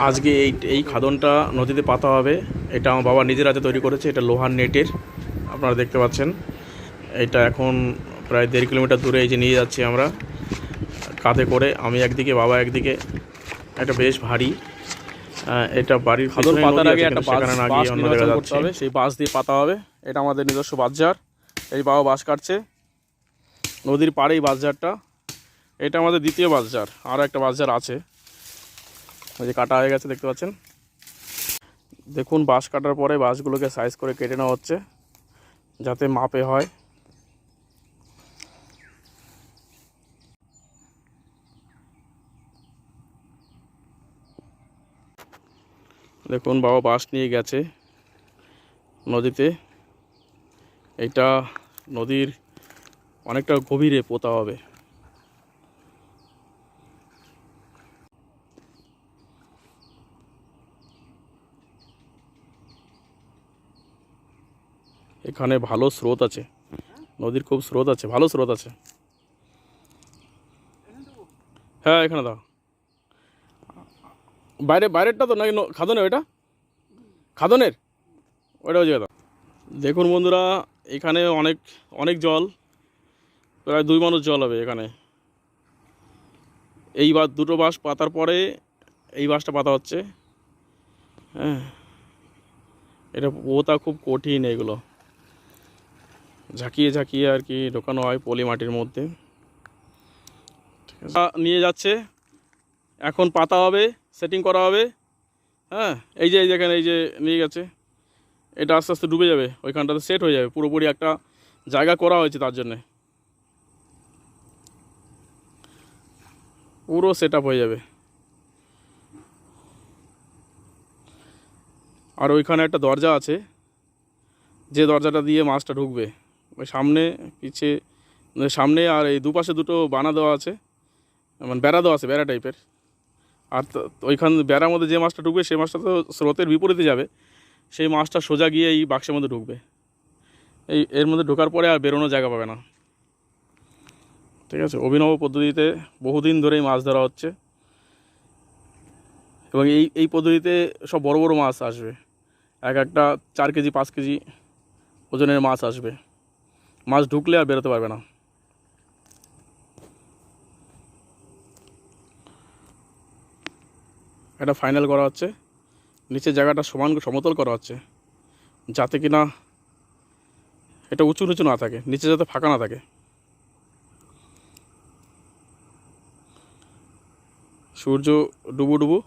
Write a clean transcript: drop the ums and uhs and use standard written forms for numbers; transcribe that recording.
আজকে এই খাদনটা নদীতে পাতা হবে। এটা আমার বাবা নিজের হাতে তৈরি করেছে। এটা লোহার নেটের, আপনারা দেখতে পাচ্ছেন। এটা এখন প্রায় 1.5 কিলোমিটার দূরে এই যে নিয়ে যাচ্ছি আমরা কাঁধে করে, আমি একদিকে বাবা একদিকে। এটা বেশ ভারী। এটা বাড়ির খাদন পাতার আগে একটা সেখানে না গিয়ে অন্য জায়গায় যাচ্ছে হবে, সেই বাঁশ দিয়ে পাতা হবে। এটা আমাদের নিজস্ব বাঁশঝাড়। এই বাবা বাঁশ কাটছে নদীর পাড়েই বাঁশঝাড়টা। এটা আমাদের দ্বিতীয় বাঁশঝাড়, আরও একটা বাঁশঝাড় আছে, ওই যে কাটা হয়ে গেছে দেখতে পাচ্ছেন। দেখুন বাঁশ কাটার পরে বাঁশগুলোকে সাইজ করে কেটে নেওয়া হচ্ছে যাতে মাপে হয়। দেখুন বাবা বাঁশ নিয়ে গেছে নদীতে। এইটা নদীর অনেকটা গভীরে পোতা হবে। এখানে ভালো স্রোত আছে, নদীর খুব স্রোত আছে, ভালো স্রোত আছে। হ্যাঁ এখানে দাও, বাইরেরটা তো নাকি খাদনের, ওইটা খাদনের, ওইটা ওই জায়গা। দেখুন বন্ধুরা, এখানে অনেক অনেক জল, প্রায় 2 মানুষ জল হবে এখানে। এই দুটো বাঁশ পাতার পরে এই বাঁশটা পাতা হচ্ছে। হ্যাঁ, এটা পোতা খুব কঠিন, এগুলো ঝাঁকিয়ে ঝাঁকিয়ে আর কি ঢোকানো হয় পলি মাটির মধ্যে। ঠিক আছে, নিয়ে যাচ্ছে, এখন পাতা হবে, সেটিং করা হবে। হ্যাঁ, এই যে দেখেন, এই যে নিয়ে গেছে। এটা আস্তে আস্তে ডুবে যাবে, ওইখানটাতে সেট হয়ে যাবে, পুরোপুরি একটা জায়গা করা হয়েছে তার জন্যে, পুরো সেট আপ হয়ে যাবে। আর ওইখানে একটা দরজা আছে, যে দরজাটা দিয়ে মাছটা ঢুকবে। ওই সামনে পিছে, সামনে আর এই দুপাশে দুটো বানা দেওয়া আছে, মানে বেড়া দেওয়া আছে, বেড়া টাইপের। আর ওইখান বেড়ার মধ্যে যে মাছটা ঢুকবে সেই মাছটা তো স্রোতের বিপরীতে যাবে, সেই মাছটা সোজা গিয়ে এই বাক্সের মধ্যে ঢুকবে। এর মধ্যে ঢোকার পরে আর বেরোনোর জায়গা পাবে না। ঠিক আছে, অভিনব পদ্ধতিতে বহুদিন ধরেই মাছ ধরা হচ্ছে, এবং এই পদ্ধতিতে সব বড় বড় মাছ আসবে। একটা 4 কেজি 5 কেজি ওজনের মাছ আসবে। মাছ ঢুকলে আর বেরোতে পারবে না। এটা ফাইনাল করা হচ্ছে, নিচের জায়গাটা সমতল করা হচ্ছে, যাতে কিনা এটা উঁচু নিচু না থাকে, নিচে যাতে ফাঁকা না থাকে। সূর্য ডুবু ডুবু